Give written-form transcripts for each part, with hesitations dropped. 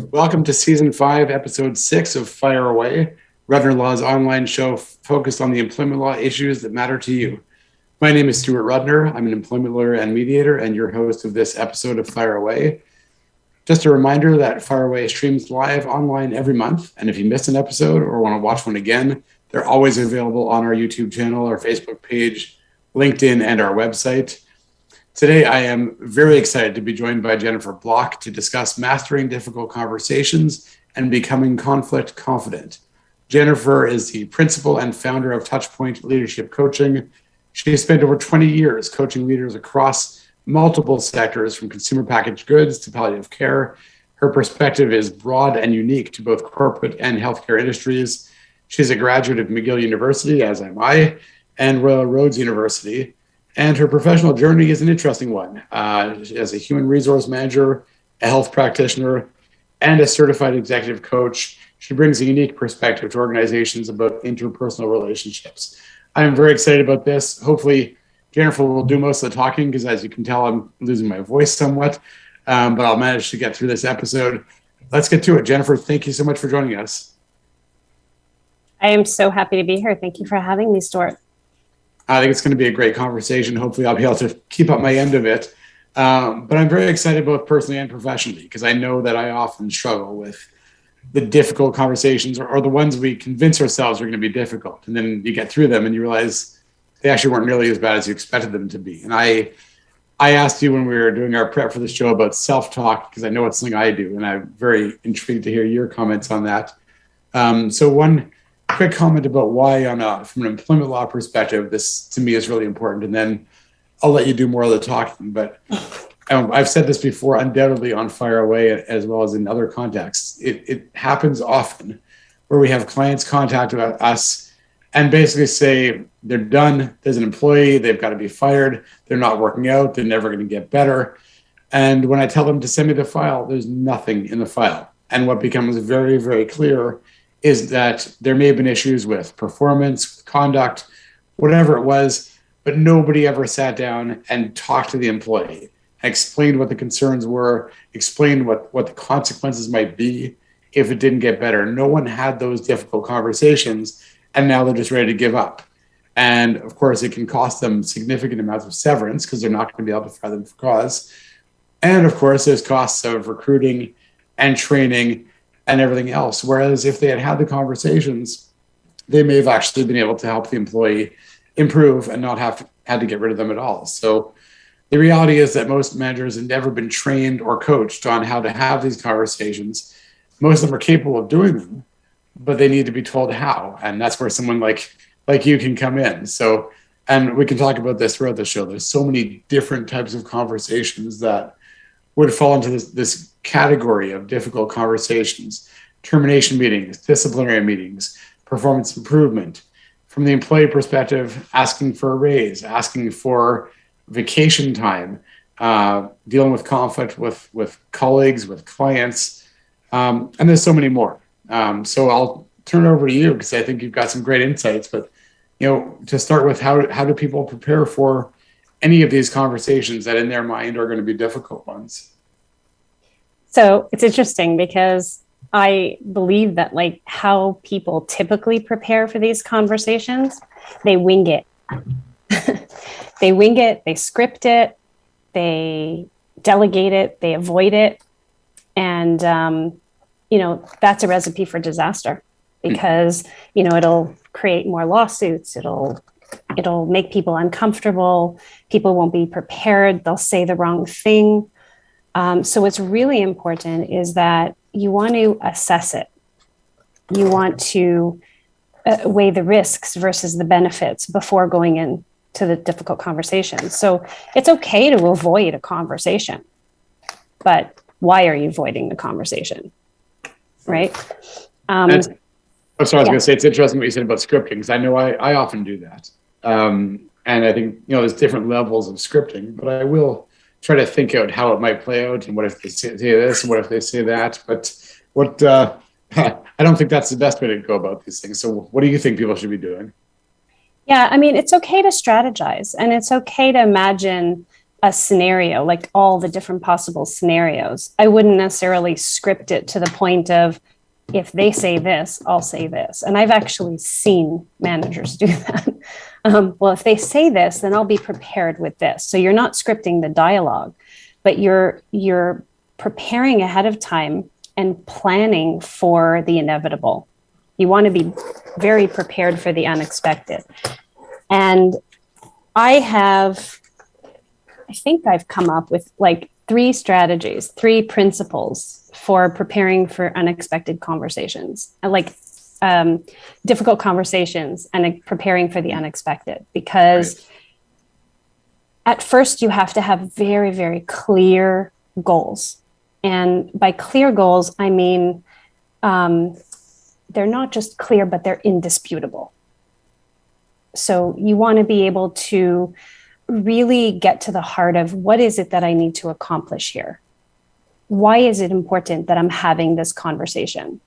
Welcome to Season 5, Episode 6 of Fire Away, Rudner Law's online show focused on the employment law issues that matter to you. My name is Stuart Rudner. I'm an employment lawyer and mediator and your host of this episode of Fire Away. Just a reminder that Fire Away streams live online every month, and if you missed an episode or want to watch one again, they're always available on our YouTube channel, our Facebook page, LinkedIn, and our website. Today, I am very excited to be joined by Jennifer Bloch to discuss mastering difficult conversations and becoming conflict confident. Jennifer is the principal and founder of Touchpoint Leadership Coaching. She has spent over 20 years coaching leaders across multiple sectors, from consumer packaged goods to palliative care. Her perspective is broad and unique to both corporate and healthcare industries. She's a graduate of McGill University, as am I, and Royal Roads University. And her professional journey is an interesting one. As a human resource manager, a health practitioner, and a certified executive coach, she brings a unique perspective to organizations about interpersonal relationships. I am very excited about this. Hopefully, Jennifer will do most of the talking because, as you can tell, I'm losing my voice somewhat, but I'll manage to get through this episode. Let's get to it. Jennifer, thank you so much for joining us. I am so happy to be here. Thank you for having me, Stuart. I think it's going to be a great conversation. Hopefully, I'll be able to keep up my end of it. But I'm very excited both personally and professionally because I know that I often struggle with the difficult conversations or the ones we convince ourselves are going to be difficult. And then you get through them and you realize they actually weren't nearly as bad as you expected them to be. And I asked you when we were doing our prep for the show about self-talk because I know it's something I do. And I'm very intrigued to hear your comments on that. So one quick comment about why, from an employment law perspective, this to me is really important, and then I'll let you do more of the talking. But I've said this before, undoubtedly on Fire Away as well as in other contexts. It happens often where we have clients contact us and basically say they're done. There's an employee, they've got to be fired. They're not working out. They're never going to get better. And when I tell them to send me the file, there's nothing in the file. And what becomes very, very clear is that there may have been issues with performance, conduct, whatever it was, but nobody ever sat down and talked to the employee, explained what the concerns were, explained what the consequences might be if it didn't get better. No one had those difficult conversations, and now they're just ready to give up. And of course, it can cost them significant amounts of severance because they're not going to be able to fire them for cause. And of course, there's costs of recruiting and training and everything else. Whereas if they had had the conversations, they may have actually been able to help the employee improve and not had to get rid of them at all. So the reality is that most managers have never been trained or coached on how to have these conversations. Most of them are capable of doing them, but they need to be told how. And that's where someone like you can come in. So, and we can talk about this throughout the show. There's so many different types of conversations that would fall into this category of difficult conversations: termination meetings, disciplinary meetings, performance improvement. From the employee perspective, asking for a raise, asking for vacation time, dealing with conflict with colleagues, with clients, and there's so many more. So I'll turn it over to you because I think you've got some great insights. But to start with, how do people prepare for any of these conversations that in their mind are going to be difficult ones? So it's interesting because I believe that how people typically prepare for these conversations, they wing it. They wing it, they script it, they delegate it, they avoid it. And, that's a recipe for disaster because, it'll create more lawsuits. It'll make people uncomfortable. People won't be prepared. They'll say the wrong thing. So what's really important is that you want to assess it. You want to weigh the risks versus the benefits before going into the difficult conversations. So it's okay to avoid a conversation, but why are you avoiding the conversation? Right? I was going to say, it's interesting what you said about scripting, because I know I often do that. And I think, there's different levels of scripting, but I will try to think out how it might play out and what if they say this and what if they say that. But I don't think that's the best way to go about these things. So what do you think people should be doing? Yeah, it's okay to strategize, and it's okay to imagine a scenario, like all the different possible scenarios. I wouldn't necessarily script it to the point of, if they say this, I'll say this. And I've actually seen managers do that. Well, if they say this, then I'll be prepared with this. So you're not scripting the dialogue, but you're preparing ahead of time and planning for the inevitable. You want to be very prepared for the unexpected. And I think I've come up with like 3 strategies, 3 principles for preparing for unexpected conversations, like difficult conversations and preparing for the unexpected. Because at first you have to have very, very clear goals. And by clear goals, I mean, they're not just clear, but they're indisputable. So you want to be able to really get to the heart of, what is it that I need to accomplish here? Why is it important that I'm having this conversation?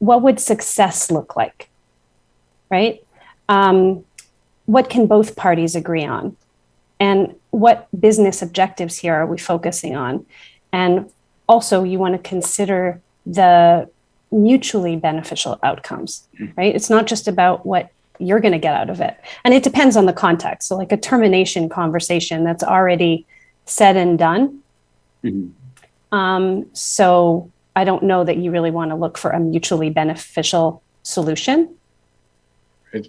What would success look like, right? What can both parties agree on? And what business objectives here are we focusing on? And also, you want to consider the mutually beneficial outcomes, right? It's not just about what you're going to get out of it. And it depends on the context. So like a termination conversation that's already said and done. So I don't know that you really want to look for a mutually beneficial solution. Right.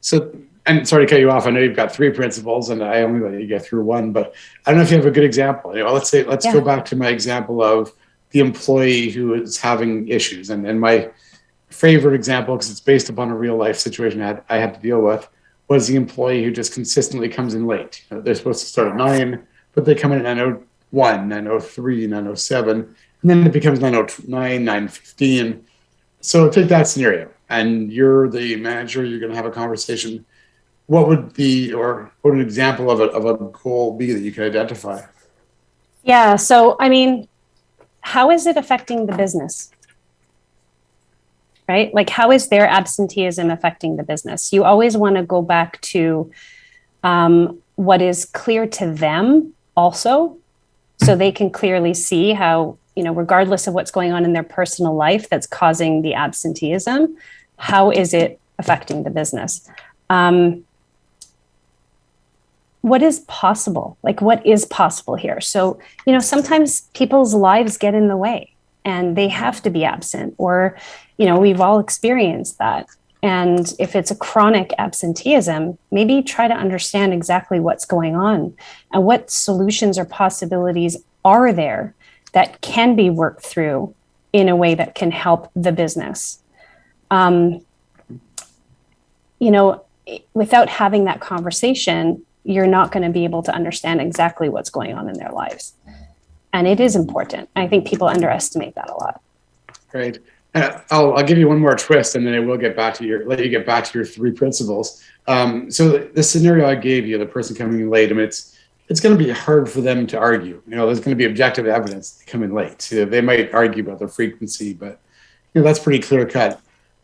So, and sorry to cut you off. I know you've got 3 principles and I only let you get through 1, but I don't know if you have a good example. Let's go back to my example of the employee who is having issues. And my favorite example, because it's based upon a real life situation I had to deal with, was the employee who just consistently comes in late. They're supposed to start at 9, but they come in at 9:01, 9:03, 9:07, and then it becomes 9:09, 9:15. So take that scenario, and you're the manager, you're going to have a conversation. What would an example of a goal be that you could identify? Yeah, so I mean, how is it affecting the business? Right? Like, how is their absenteeism affecting the business? You always want to go back to what is clear to them also, so they can clearly see how, regardless of what's going on in their personal life that's causing the absenteeism, how is it affecting the business? What is possible? Like, what is possible here? So, sometimes people's lives get in the way and they have to be absent, or, we've all experienced that. And if it's a chronic absenteeism, maybe try to understand exactly what's going on and what solutions or possibilities are there that can be worked through in a way that can help the business. Without having that conversation, you're not going to be able to understand exactly what's going on in their lives. And it is important. I think people underestimate that a lot. Great. I'll give you one more twist, and then I will let you get back to your 3 principles. So the scenario I gave you, the person coming in late, it's going to be hard for them to argue. There's going to be objective evidence to come in late. So they might argue about the frequency, but that's pretty clear cut.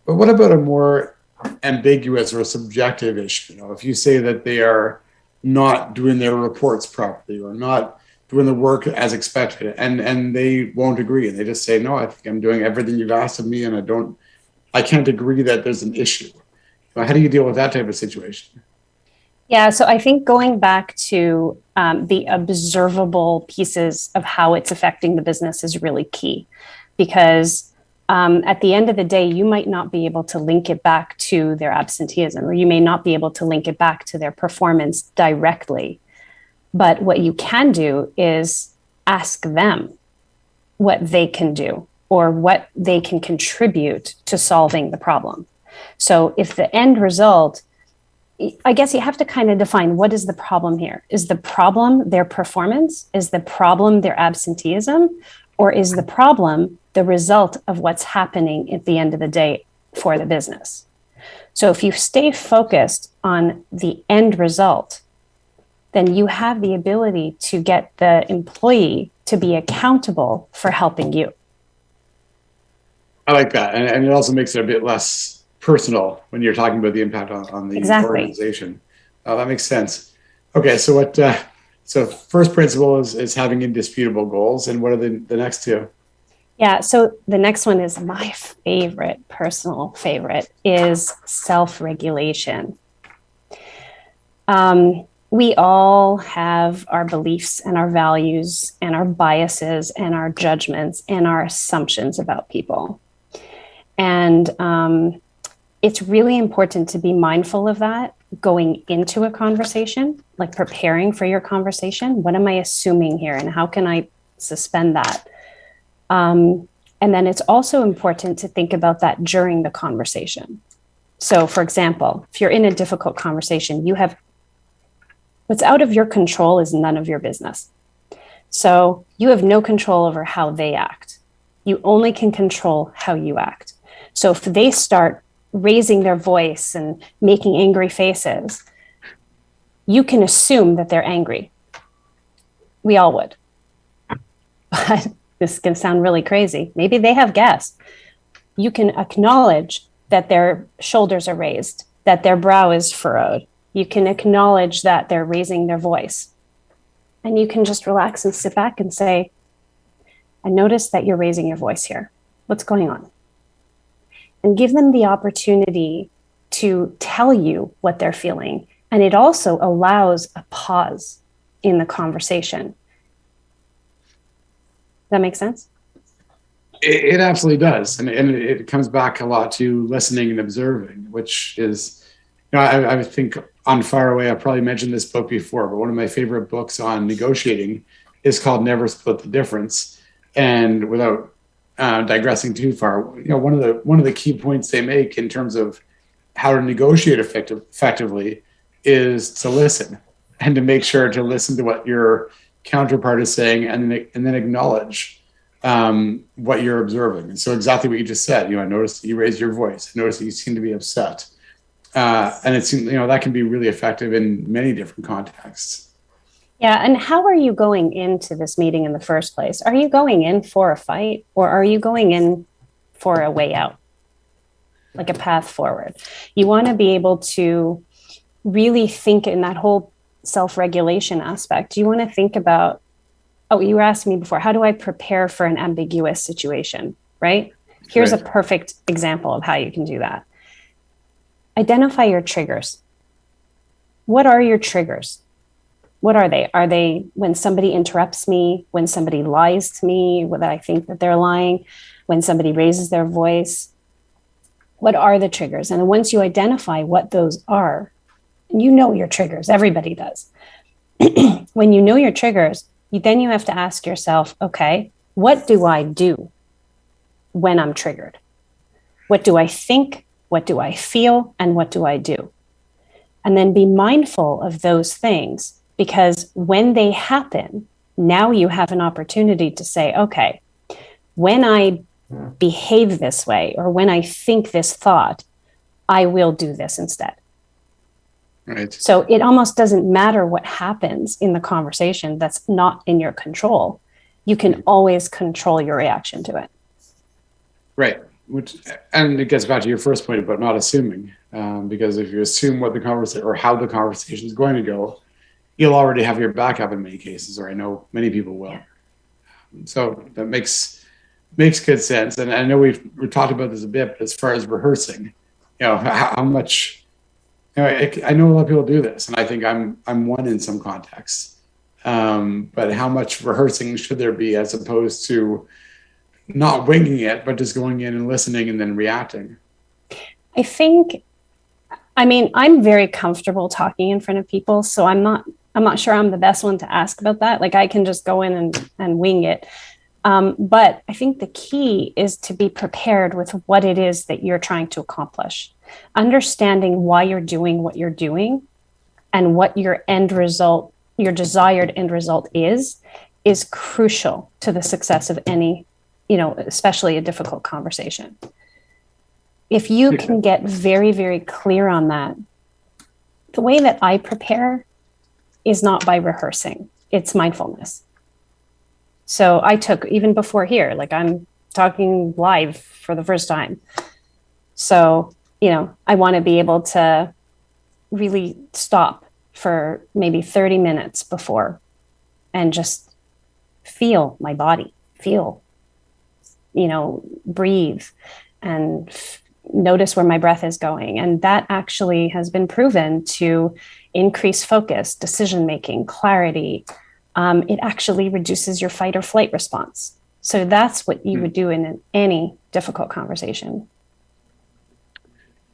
But what about a more ambiguous or subjective issue? If you say that they are not doing their reports properly or not doing the work as expected, and they won't agree, and they just say, no, I think I'm doing everything you've asked of me, and I can't agree that there's an issue. How do you deal with that type of situation? Yeah, so I think going back to the observable pieces of how it's affecting the business is really key, because at the end of the day, you might not be able to link it back to their absenteeism, or you may not be able to link it back to their performance directly. But what you can do is ask them what they can do or what they can contribute to solving the problem. So if the end result, I guess you have to kind of define, what is the problem here? Is the problem their performance? Is the problem their absenteeism? Or is the problem the result of what's happening at the end of the day for the business? So if you stay focused on the end result, then you have the ability to get the employee to be accountable for helping you. I like that. And it also makes it a bit less personal when you're talking about the impact on the Exactly. organization. That makes sense. Okay, so so first principle is having indisputable goals, and what are the next two? Yeah, so the next one is my favorite, personal favorite, is self-regulation. We all have our beliefs and our values and our biases and our judgments and our assumptions about people. And it's really important to be mindful of that going into a conversation, like preparing for your conversation. What am I assuming here, and how can I suspend that? And then it's also important to think about that during the conversation. So, for example, if you're in a difficult conversation, you have what's out of your control is none of your business. So you have no control over how they act. You only can control how you act. So if they start raising their voice and making angry faces, you can assume that they're angry. We all would. But this can sound really crazy. Maybe they have gas. You can acknowledge that their shoulders are raised, that their brow is furrowed. You can acknowledge that they're raising their voice. And you can just relax and sit back and say, I notice that you're raising your voice here. What's going on? And give them the opportunity to tell you what they're feeling. And it also allows a pause in the conversation. Does that make sense? It absolutely does. And it comes back a lot to listening and observing, which is, I think on Far Away, I probably mentioned this book before, but one of my favorite books on negotiating is called Never Split the Difference. And without digressing too far, one of the key points they make in terms of how to negotiate effectively is to listen, and to make sure to listen to what your counterpart is saying, and then acknowledge what you're observing. And so exactly what you just said, I noticed that you raised your voice. I noticed that you seem to be upset. And it seems, that can be really effective in many different contexts. Yeah. And how are you going into this meeting in the first place? Are you going in for a fight, or are you going in for a way out, like a path forward? You want to be able to really think in that whole self-regulation aspect. You want to think about, you were asking me before, how do I prepare for an ambiguous situation, right? Here's a perfect example of how you can do that. Identify your triggers. What are your triggers? What are they? Are they when somebody interrupts me, when somebody lies to me, whether I think that they're lying, when somebody raises their voice? What are the triggers? And once you identify what those are, and you know your triggers, everybody does. When you know your triggers, then you have to ask yourself, okay, what do I do when I'm triggered? What do I think? What do I feel? And what do I do? And then be mindful of those things, because when they happen, now you have an opportunity to say, okay, when I behave this way, or when I think this thought, I will do this instead. Right. So it almost doesn't matter what happens in the conversation that's not in your control. You can always control your reaction to it. Right. And it gets back to your first point about not assuming, because if you assume what the conversation or how the conversation is going to go, you'll already have your backup in many cases, or I know many people will. Yeah. So that makes good sense. And I know we've talked about this a bit, but as far as rehearsing, how much. I know a lot of people do this, and I think I'm one in some contexts. But how much rehearsing should there be, as opposed to not winging it, but just going in and listening and then reacting? I'm very comfortable talking in front of people, so I'm not sure I'm the best one to ask about that. Like, I can just go in and wing it. But I think the key is to be prepared with what it is that you're trying to accomplish. Understanding why you're doing what you're doing, and what your end result, your desired end result is crucial to the success of any, especially a difficult conversation. If you can get very, very clear on that, the way that I prepare is not by rehearsing, it's mindfulness. So I took, even before here, like I'm talking live for the first time. So, I want to be able to really stop for maybe 30 minutes before and just feel my body, breathe and notice where my breath is going. And that actually has been proven to increase focus, decision-making, clarity. It actually reduces your fight or flight response. So that's what you would do in any difficult conversation.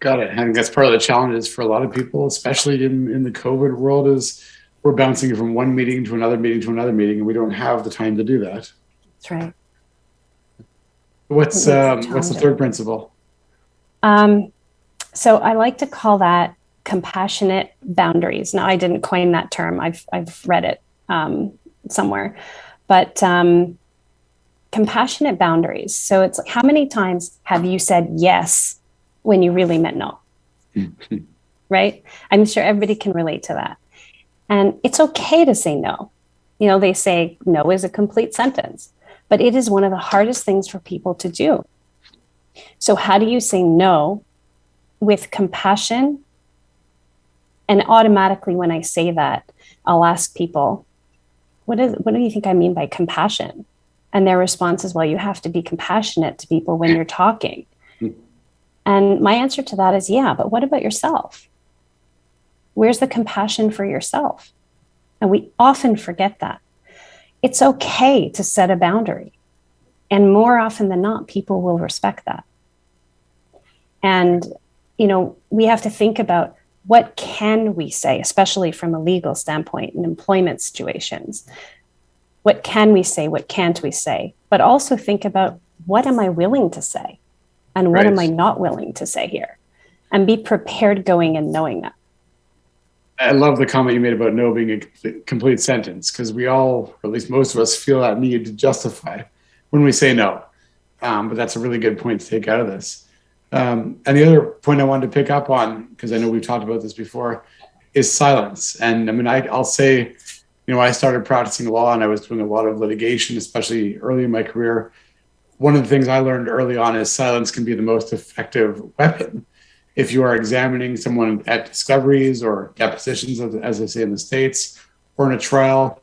Got it. I think that's part of the challenges for a lot of people, especially in the COVID world, is we're bouncing from one meeting to another meeting to another meeting, and we don't have the time to do that. That's right. What's the third principle? So I like to call that compassionate boundaries. Now, I didn't coin that term. I've read it somewhere, but compassionate boundaries. So it's like, how many times have you said yes when you really meant no? Right? I'm sure everybody can relate to that. And it's okay to say no. They say no is a complete sentence, but it is one of the hardest things for people to do. So how do you say no with compassion? And automatically when I say that, I'll ask people, what do you think I mean by compassion? And their response is, well, you have to be compassionate to people when you're talking. And my answer to that is, yeah, but what about yourself? Where's the compassion for yourself? And we often forget that. It's okay to set a boundary. And more often than not, people will respect that. And, we have to think about what can we say, especially from a legal standpoint in employment situations. What can we say? What can't we say? But also think about, what am I willing to say? And what am I not willing to say here? And be prepared going and knowing that. I love the comment you made about no being a complete sentence, because we all, or at least most of us, feel that need to justify when we say no. But that's a really good point to take out of this. And the other point I wanted to pick up on, because I know we've talked about this before, is silence. And I mean, I'll say, I started practicing law and I was doing a lot of litigation, especially early in my career. One of the things I learned early on is silence can be the most effective weapon. If you are examining someone at discoveries or depositions, as they say in the States, or in a trial,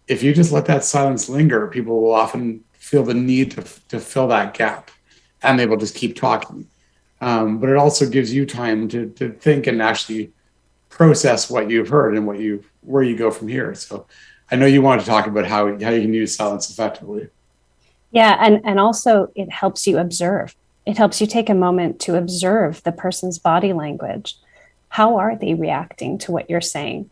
if you just let that silence linger, people will often feel the need to fill that gap, and they will just keep talking. But it also gives you time to think and actually process what you've heard and where you go from here. So I know you want to talk about how you can use silence effectively. Yeah, and also it helps you observe. It helps you take a moment to observe the person's body language. How are they reacting to what you're saying?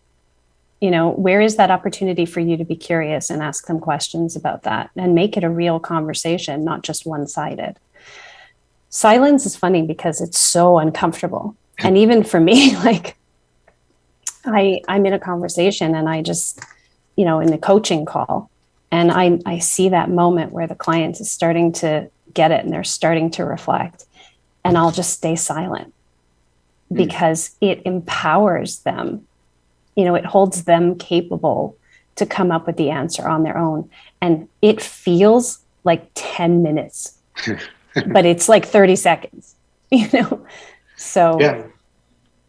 Where is that opportunity for you to be curious and ask them questions about that and make it a real conversation, not just one-sided? Silence is funny because it's so uncomfortable. And even for me, like I'm in a conversation and I just, in a coaching call, and I see that moment where the client is starting to get it and they're starting to reflect, and I'll just stay silent because it empowers them. It holds them capable to come up with the answer on their own. And it feels like 10 minutes, but it's like 30 seconds, So yeah.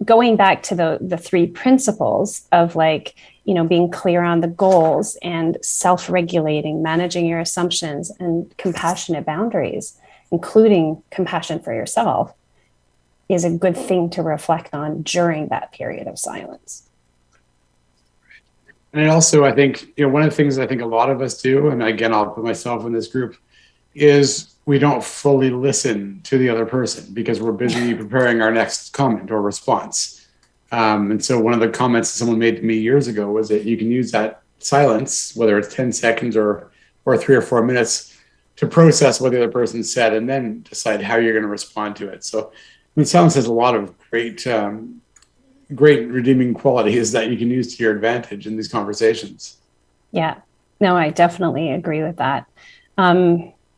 Going back to the three principles of being clear on the goals and self-regulating, managing your assumptions, and compassionate boundaries, including compassion for yourself, is a good thing to reflect on during that period of silence. And also, I think, one of the things I think a lot of us do, and again, I'll put myself in this group, is we don't fully listen to the other person because we're busy preparing our next comment or response. And so one of the comments someone made to me years ago was that you can use that silence, whether it's 10 seconds or 3 or 4 minutes, to process what the other person said and then decide how you're going to respond to it. So silence has a lot of great redeeming qualities that you can use to your advantage in these conversations. Yeah, no, I definitely agree with that.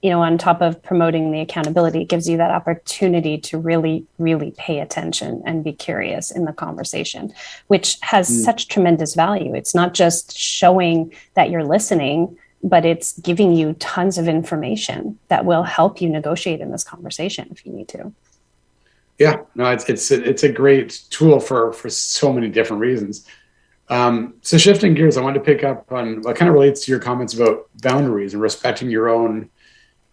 On top of promoting the accountability, it gives you that opportunity to really, really pay attention and be curious in the conversation, which has such tremendous value. It's not just showing that you're listening, but it's giving you tons of information that will help you negotiate in this conversation if you need to. Yeah, no, it's a great tool for so many different reasons. So shifting gears, I wanted to pick up on what kind of relates to your comments about boundaries and respecting your own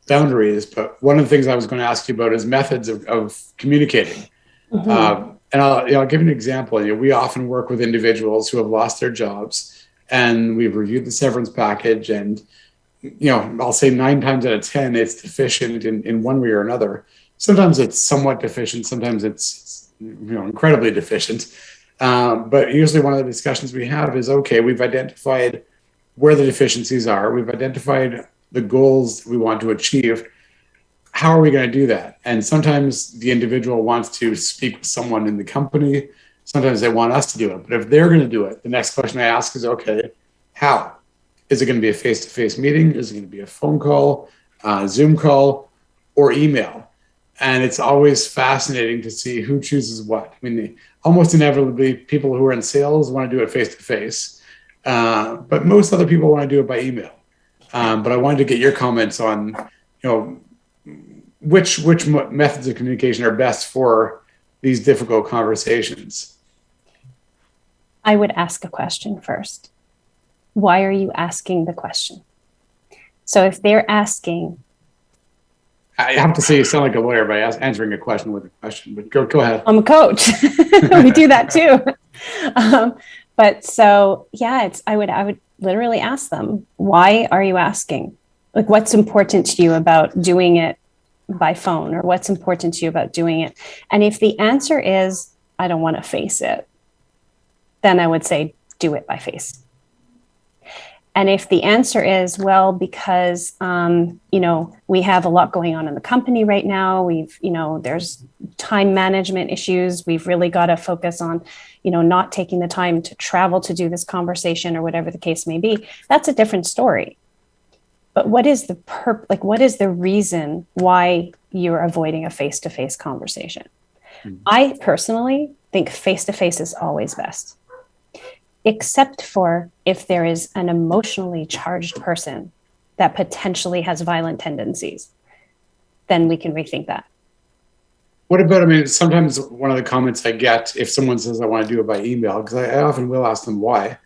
boundaries. But one of the things I was going to ask you about is methods of communicating. And I'll give you an example. We often work with individuals who have lost their jobs, and we've reviewed the severance package, and I'll say 9 times out of 10, it's deficient in one way or another. Sometimes it's somewhat deficient. Sometimes it's incredibly deficient. But usually one of the discussions we have is, okay, we've identified where the deficiencies are. We've identified the goals we want to achieve. How are we going to do that? And sometimes the individual wants to speak with someone in the company. Sometimes they want us to do it. But if they're going to do it, the next question I ask is, okay, how? Is it going to be a face-to-face meeting? Is it going to be a phone call, Zoom call, or email? And it's always fascinating to see who chooses what. I mean, almost inevitably, people who are in sales want to do it face-to-face, but most other people want to do it by email. But I wanted to get your comments on, which methods of communication are best for these difficult conversations. I would ask a question first. Why are you asking the question? So if they're asking, I have to say you sound like a lawyer by answering a question with a question, but go ahead. I'm a coach. We do that too. But so, yeah, I would literally ask them, why are you asking? Like, what's important to you about doing it by phone, or what's important to you about doing it? And if the answer is, I don't want to face it, then I would say, do it by face. And if the answer is, well, because, we have a lot going on in the company right now, there's time management issues. We've really got to focus on, not taking the time to travel to do this conversation, or whatever the case may be. That's a different story. But what is what is the reason why you're avoiding a face-to-face conversation? Mm-hmm. I personally think face-to-face is always best, except for if there is an emotionally charged person that potentially has violent tendencies, then we can rethink that. What about, sometimes one of the comments I get, if someone says I want to do it by email, because I often will ask them why.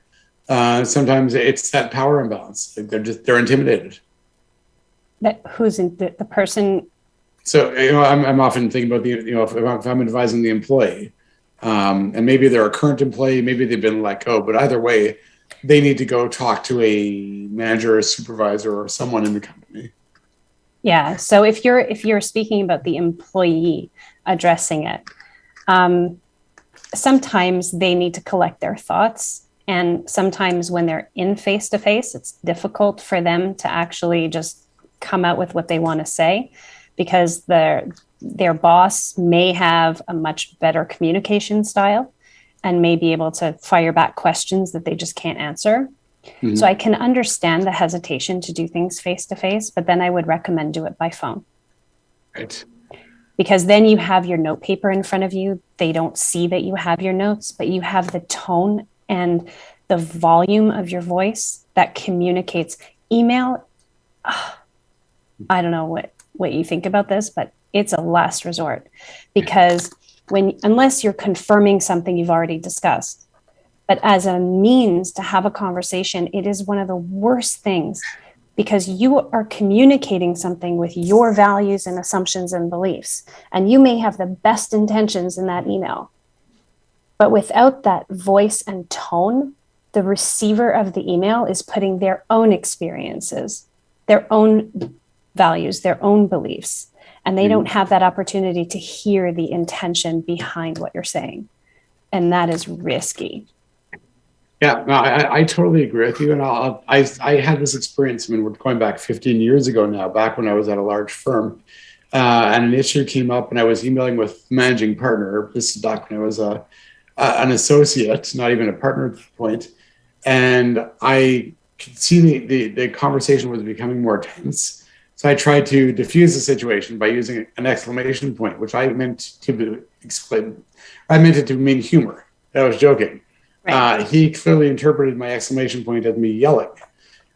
Sometimes it's that power imbalance. They're intimidated. That who's in the person? So, I'm often thinking about if I'm advising the employee, and maybe they're a current employee, maybe they've been let go, but either way, they need to go talk to a manager, or supervisor, or someone in the company. Yeah. So if you're speaking about the employee addressing it, sometimes they need to collect their thoughts. And sometimes when they're in face-to-face, it's difficult for them to actually just come out with what they want to say, because their boss may have a much better communication style and may be able to fire back questions that they just can't answer. Mm-hmm. So I can understand the hesitation to do things face-to-face, but then I would recommend do it by phone. Right. Because then you have your note paper in front of you. They don't see that you have your notes, but you have the tone and the volume of your voice that communicates. Email, I don't know what you think about this, but it's a last resort, because unless you're confirming something you've already discussed, but as a means to have a conversation, it is one of the worst things, because you are communicating something with your values and assumptions and beliefs, and you may have the best intentions in that email, but without that voice and tone, the receiver of the email is putting their own experiences, their own values, their own beliefs, and they don't have that opportunity to hear the intention behind what you're saying. And that is risky. Yeah, no, I totally agree with you. And I had this experience, we're going back 15 years ago now, back when I was at a large firm, and an issue came up, and I was emailing with the managing partner. This is back when I was an associate, not even a partner at the point. And I could see the conversation was becoming more tense. So I tried to diffuse the situation by using an exclamation point, which I meant to explain. I meant it to mean humor. I was joking. Right. He clearly interpreted my exclamation point as me yelling.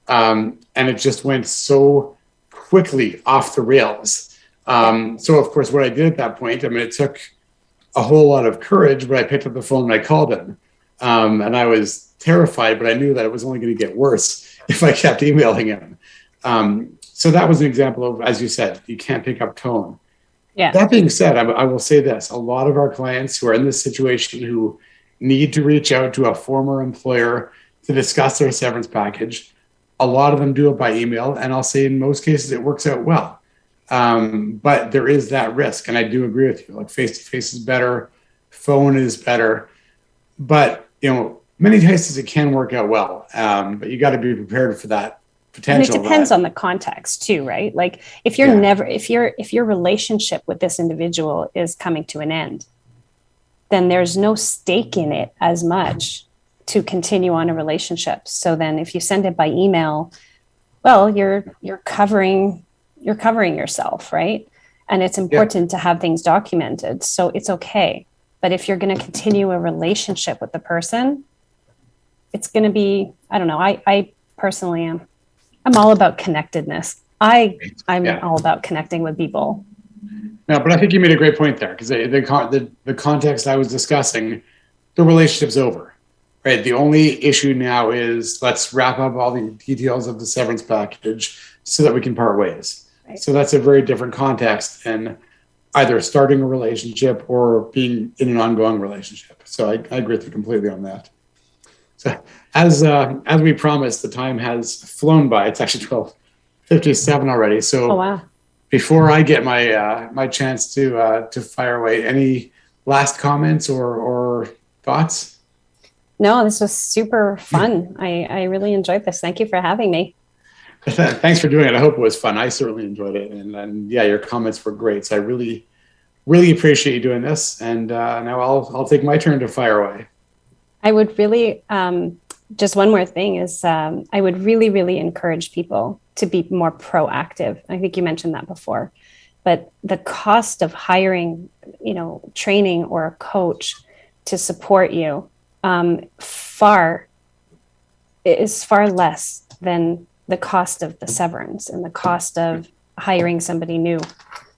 And it just went so quickly off the rails. So, of course, what I did at that point, it took a whole lot of courage, but I picked up the phone and I called him. And I was terrified, but I knew that it was only going to get worse if I kept emailing him. So that was an example of, as you said, you can't pick up tone. Yeah. That being said, I will say this. A lot of our clients who are in this situation who need to reach out to a former employer to discuss their severance package, a lot of them do it by email. And I'll say in most cases, it works out well. But there is that risk. And I do agree with you. Like face-to-face is better. Phone is better. But, many cases it can work out well. But you got to be prepared for that potential. And it depends on the context too, right? Like if your relationship with this individual is coming to an end, then there's no stake in it as much to continue on a relationship. So then if you send it by email, well, you're covering yourself, right? And it's important to have things documented. So it's okay. But if you're going to continue a relationship with the person, it's going to be, I don't know. I personally am. I'm all about connectedness. I'm all about connecting with people. No, but I think you made a great point there, because the context I was discussing, the relationship's over, right? The only issue now is let's wrap up all the details of the severance package so that we can part ways. Right. So that's a very different context than either starting a relationship or being in an ongoing relationship. So I agree with you completely on that. So as we promised, the time has flown by. It's actually 12:57 already. So oh, wow. Before I get my chance to fire away, any last comments or thoughts? No, this was super fun. I really enjoyed this. Thank you for having me. Thanks for doing it. I hope it was fun. I certainly enjoyed it. And yeah, your comments were great. So I really, really appreciate you doing this. And now I'll take my turn to fire away. I would really, just one more thing is I would really, really encourage people to be more proactive. I think you mentioned that before, but the cost of hiring, training or a coach to support you is far less than the cost of the severance and the cost of hiring somebody new.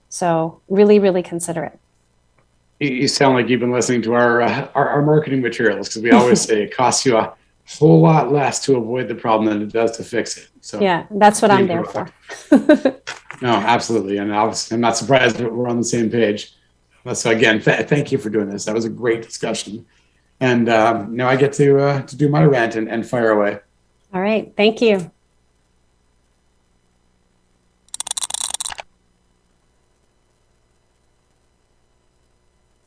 So really, really consider it. You sound like you've been listening to our marketing materials, because we always say it costs you a whole lot less to avoid the problem than it does to fix it. So yeah, that's what I'm there for. No, absolutely. And obviously, I'm not surprised that we're on the same page. So again, thank you for doing this. That was a great discussion. And now I get to do my rant and fire away. All right. Thank you.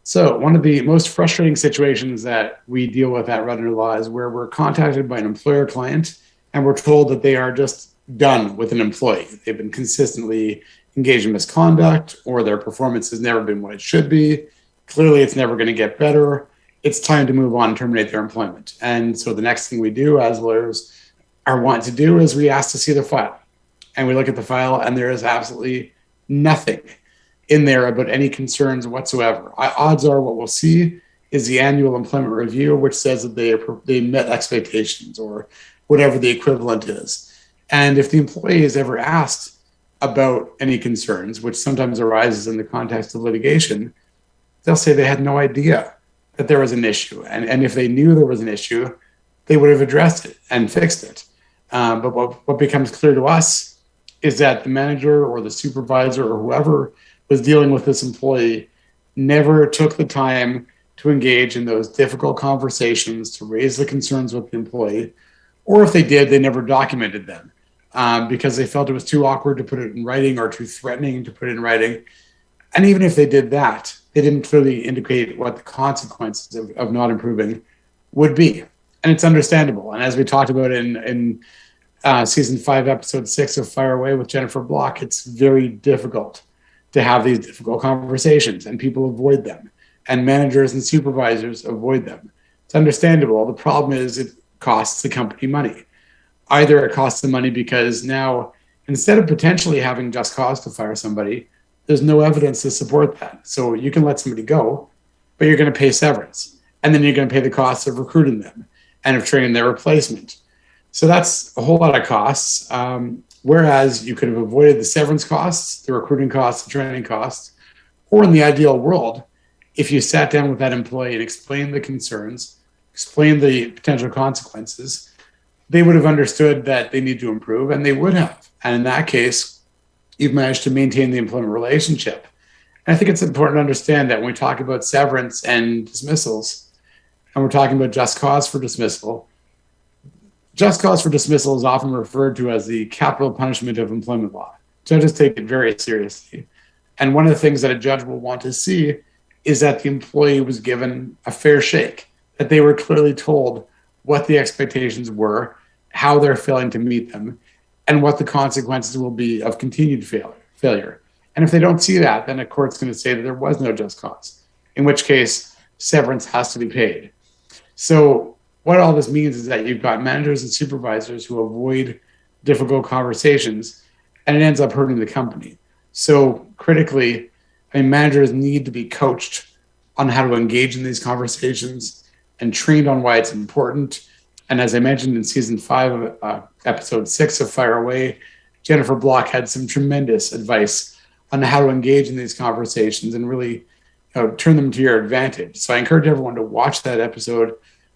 So one of the most frustrating situations that we deal with at Rudner Law is where we're contacted by an employer client and we're told that they are just done with an employee. They've been consistently engaged in misconduct, or their performance has never been what it should be. Clearly, it's never going to get better. It's time to move on and terminate their employment. And so the next thing we do as lawyers are want to do is we ask to see the file. And we look at the file and there is absolutely nothing in there about any concerns whatsoever. Odds are what we'll see is the annual employment review, which says that they met expectations or whatever the equivalent is. And if the employee is ever asked about any concerns, which sometimes arises in the context of litigation, they'll say they had no idea that there was an issue. And if they knew there was an issue, they would have addressed it and fixed it. But what becomes clear to us is that the manager or the supervisor or whoever was dealing with this employee never took the time to engage in those difficult conversations to raise the concerns with the employee, or if they did, they never documented them because they felt it was too awkward to put it in writing or too threatening to put it in writing. And even if they did that, they didn't clearly indicate what the consequences of not improving would be. And it's understandable. And as we talked about in season 5, episode 6 of Fire Away with Jennifer Bloch, it's very difficult to have these difficult conversations, and people avoid them, and managers and supervisors avoid them. It's understandable. The problem is it costs the company money. Either it costs them money because now, instead of potentially having just cause to fire somebody, there's no evidence to support that. So you can let somebody go, but you're going to pay severance. And then you're going to pay the costs of recruiting them and of training their replacement. So that's a whole lot of costs. Whereas you could have avoided the severance costs, the recruiting costs, the training costs, or in the ideal world, if you sat down with that employee and explained the concerns, explained the potential consequences, they would have understood that they need to improve, and they would have. And in that case, you've managed to maintain the employment relationship. And I think it's important to understand that when we talk about severance and dismissals, and we're talking about just cause for dismissal is often referred to as the capital punishment of employment law. Judges take it very seriously. And one of the things that a judge will want to see is that the employee was given a fair shake, that they were clearly told what the expectations were, how they're failing to meet them, and what the consequences will be of continued failure. And if they don't see that, then a court's going to say that there was no just cause, in which case severance has to be paid. So what all this means is that you've got managers and supervisors who avoid difficult conversations, and it ends up hurting the company. So critically, managers need to be coached on how to engage in these conversations and trained on why it's important. And as I mentioned in season 5 of episode 6 of Fire Away, Jennifer Bloch had some tremendous advice on how to engage in these conversations and really turn them to your advantage. So I encourage everyone to watch that episode.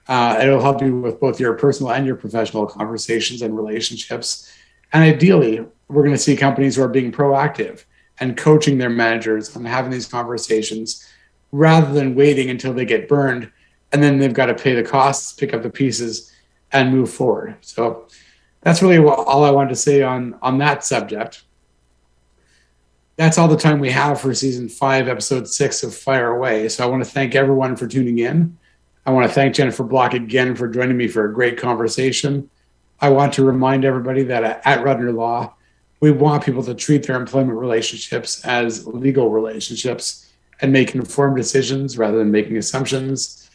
It'll help you with both your personal and your professional conversations and relationships. And ideally, we're going to see companies who are being proactive and coaching their managers on having these conversations rather than waiting until they get burned and then they've got to pay the costs, pick up the pieces, and move forward. So that's really all I wanted to say on that subject. That's all the time we have for season 5, episode 6 of Fire Away. So I want to thank everyone for tuning in. I want to thank Jennifer Bloch again for joining me for a great conversation. I want to remind everybody that at Rudner Law, we want people to treat their employment relationships as legal relationships and make informed decisions rather than making assumptions.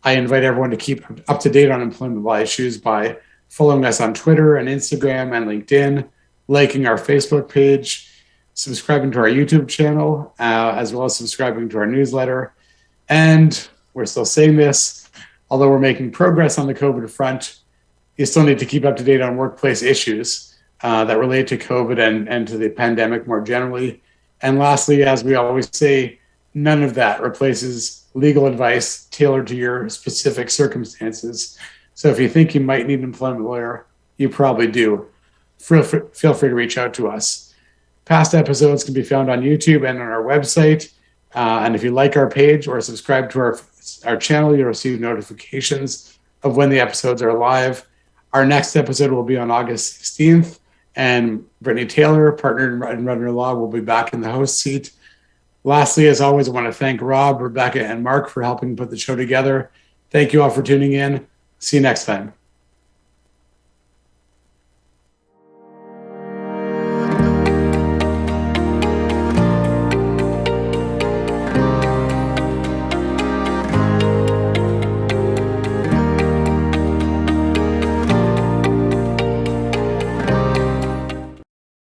I invite everyone to keep up to date on employment law issues by following us on Twitter and Instagram and LinkedIn, liking our Facebook page, subscribing to our YouTube channel, as well as subscribing to our newsletter. And we're still saying this, although we're making progress on the COVID front, you still need to keep up to date on workplace issues that relate to COVID and to the pandemic more generally. And lastly, as we always say, none of that replaces legal advice tailored to your specific circumstances. So if you think you might need an employment lawyer, you probably do. Feel free to reach out to us. Past episodes can be found on YouTube and on our website. And if you like our page or subscribe to our channel, you'll receive notifications of when the episodes are live. Our next episode will be on August 16th, and Brittany Taylor, partner in Rudner Law, will be back in the host seat. Lastly, as always, I want to thank Rob, Rebecca, and Mark for helping put the show together. Thank you all for tuning in. See you next time.